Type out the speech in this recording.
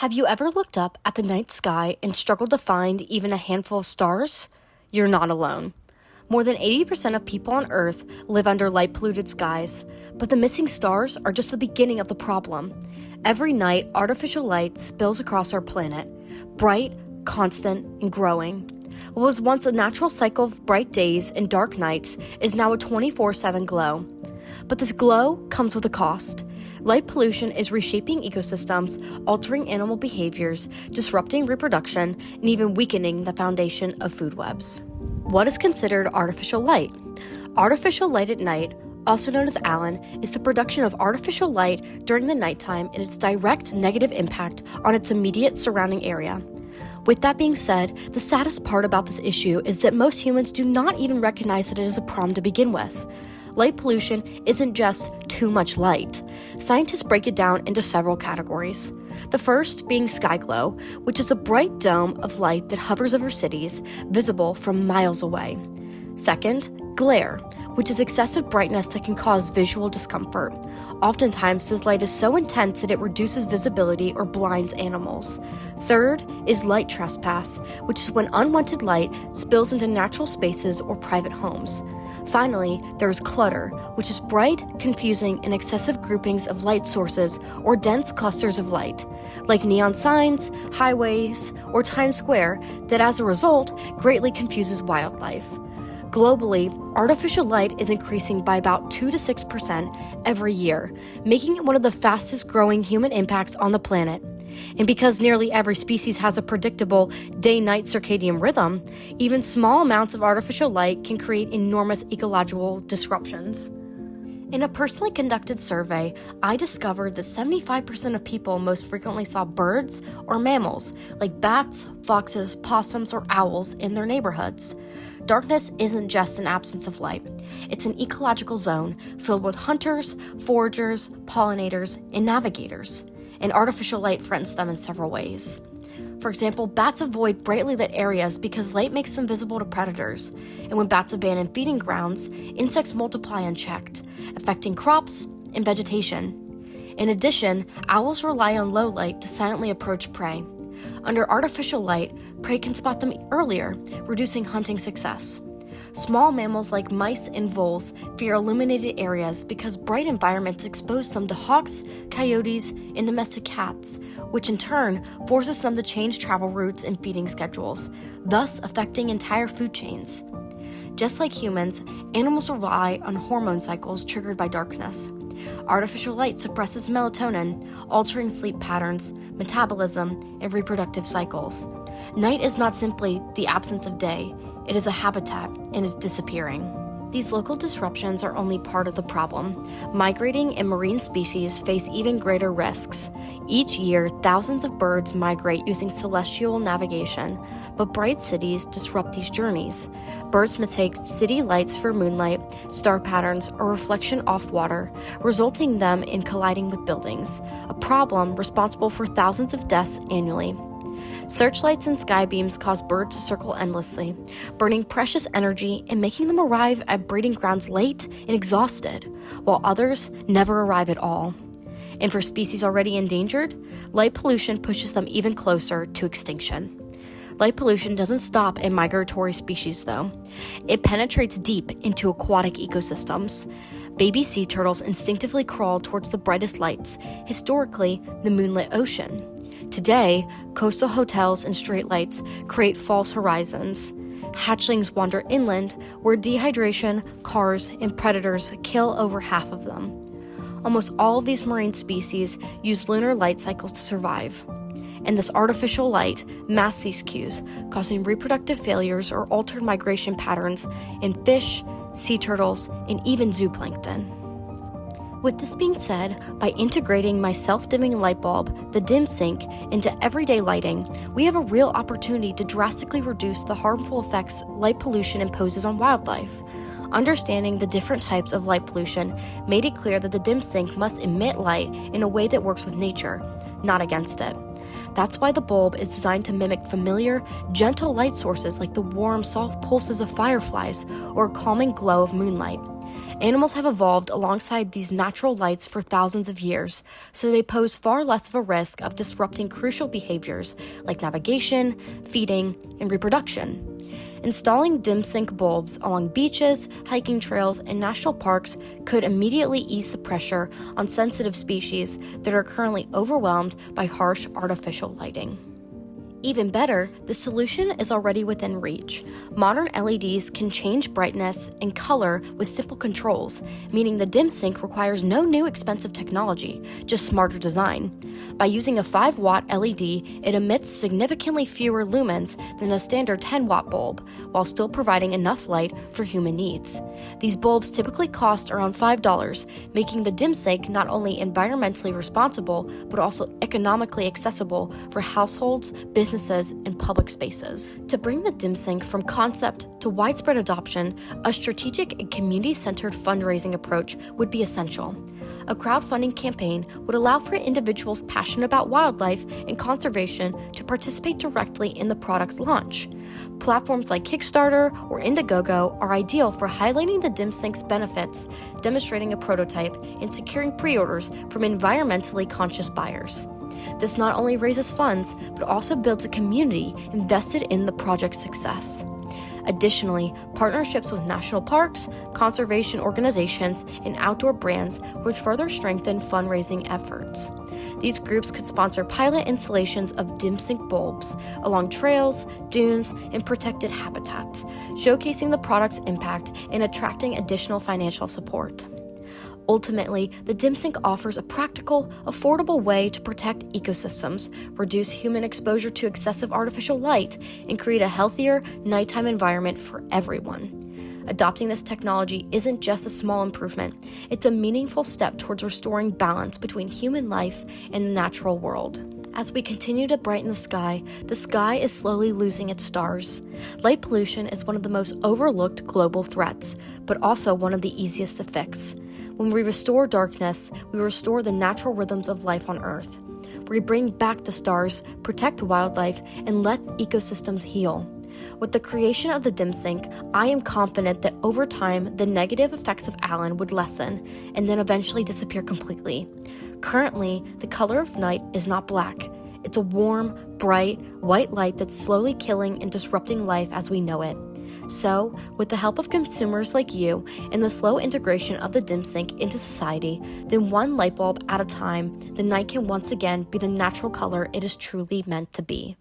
Have you ever looked up at the night sky and struggled to find even a handful of stars? You're not alone. More than 80% of people on Earth live under light-polluted skies, but the missing stars are just the beginning of the problem. Every night, artificial light spills across our planet, bright, constant, and growing. What was once a natural cycle of bright days and dark nights is now a 24/7 glow. But this glow comes with a cost. Light pollution is reshaping ecosystems, altering animal behaviors, disrupting reproduction, and even weakening the foundation of food webs. What is considered artificial light? Artificial light at night, also known as ALAN, is the production of artificial light during the nighttime and its direct negative impact on its immediate surrounding area. With that being said, the saddest part about this issue is that most humans do not even recognize that it is a problem to begin with. Light pollution isn't just too much light. Scientists break it down into several categories. The first being sky glow, which is a bright dome of light that hovers over cities, visible from miles away. Second, glare, which is excessive brightness that can cause visual discomfort. Oftentimes, this light is so intense that it reduces visibility or blinds animals. Third is light trespass, which is when unwanted light spills into natural spaces or private homes. Finally, there is clutter, which is bright, confusing, and excessive groupings of light sources or dense clusters of light, like neon signs, highways, or Times Square, that as a result greatly confuses wildlife. Globally, artificial light is increasing by about 2 to 6% every year, making it one of the fastest growing human impacts on the planet. And because nearly every species has a predictable day-night circadian rhythm, even small amounts of artificial light can create enormous ecological disruptions. In a personally conducted survey, I discovered that 75% of people most frequently saw birds or mammals, like bats, foxes, possums, or owls, in their neighborhoods. Darkness isn't just an absence of light. It's an ecological zone filled with hunters, foragers, pollinators, and navigators. And artificial light threatens them in several ways. For example, bats avoid brightly lit areas because light makes them visible to predators. And when bats abandon feeding grounds, insects multiply unchecked, affecting crops and vegetation. In addition, owls rely on low light to silently approach prey. Under artificial light, prey can spot them earlier, reducing hunting success. Small mammals like mice and voles fear illuminated areas because bright environments expose them to hawks, coyotes, and domestic cats, which in turn forces them to change travel routes and feeding schedules, thus affecting entire food chains. Just like humans, animals rely on hormone cycles triggered by darkness. Artificial light suppresses melatonin, altering sleep patterns, metabolism, and reproductive cycles. Night is not simply the absence of day. It is a habitat and is disappearing. These local disruptions are only part of the problem. Migrating and marine species face even greater risks. Each year, thousands of birds migrate using celestial navigation, but bright cities disrupt these journeys. Birds mistake city lights for moonlight, star patterns, or reflection off water, resulting them in colliding with buildings, a problem responsible for thousands of deaths annually. Searchlights and sky beams cause birds to circle endlessly, burning precious energy and making them arrive at breeding grounds late and exhausted, while others never arrive at all. And for species already endangered, light pollution pushes them even closer to extinction. Light pollution doesn't stop in migratory species, though. It penetrates deep into aquatic ecosystems. Baby sea turtles instinctively crawl towards the brightest lights, historically the moonlit ocean. Today, coastal hotels and streetlights create false horizons. Hatchlings wander inland, where dehydration, cars, and predators kill over half of them. Almost all of these marine species use lunar light cycles to survive. And this artificial light masks these cues, causing reproductive failures or altered migration patterns in fish, sea turtles, and even zooplankton. With this being said, by integrating my self-dimming light bulb, the dim sink, into everyday lighting, we have a real opportunity to drastically reduce the harmful effects light pollution imposes on wildlife. Understanding the different types of light pollution made it clear that the dim sink must emit light in a way that works with nature, not against it. That's why the bulb is designed to mimic familiar, gentle light sources like the warm, soft pulses of fireflies or a calming glow of moonlight. Animals have evolved alongside these natural lights for thousands of years, so they pose far less of a risk of disrupting crucial behaviors like navigation, feeding, and reproduction. Installing dim sync bulbs along beaches, hiking trails, and national parks could immediately ease the pressure on sensitive species that are currently overwhelmed by harsh artificial lighting. Even better, the solution is already within reach. Modern LEDs can change brightness and color with simple controls, meaning the dim sync requires no new expensive technology, just smarter design. By using a 5-watt LED, it emits significantly fewer lumens than a standard 10-watt bulb, while still providing enough light for human needs. These bulbs typically cost around $5, making the dim sync not only environmentally responsible, but also economically accessible for households, businesses, and public spaces. To bring the dim sync from concept to widespread adoption, a strategic and community-centered fundraising approach would be essential. A crowdfunding campaign would allow for individuals passionate about wildlife and conservation to participate directly in the product's launch. Platforms like Kickstarter or Indiegogo are ideal for highlighting the dim sync's benefits, demonstrating a prototype, and securing pre-orders from environmentally conscious buyers. This not only raises funds, but also builds a community invested in the project's success. Additionally, partnerships with national parks, conservation organizations, and outdoor brands would further strengthen fundraising efforts. These groups could sponsor pilot installations of dim sync bulbs along trails, dunes, and protected habitats, showcasing the product's impact and attracting additional financial support. Ultimately, the dim sync offers a practical, affordable way to protect ecosystems, reduce human exposure to excessive artificial light, and create a healthier nighttime environment for everyone. Adopting this technology isn't just a small improvement, it's a meaningful step towards restoring balance between human life and the natural world. As we continue to brighten the sky is slowly losing its stars. Light pollution is one of the most overlooked global threats, but also one of the easiest to fix. When we restore darkness, we restore the natural rhythms of life on Earth. We bring back the stars, protect wildlife, and let ecosystems heal. With the creation of the dim sync, I am confident that over time, the negative effects of Allen would lessen and then eventually disappear completely. Currently, the color of night is not black. It's a warm, bright, white light that's slowly killing and disrupting life as we know it. So, with the help of consumers like you and the slow integration of the dim sync into society, then one light bulb at a time, the night can once again be the natural color it is truly meant to be.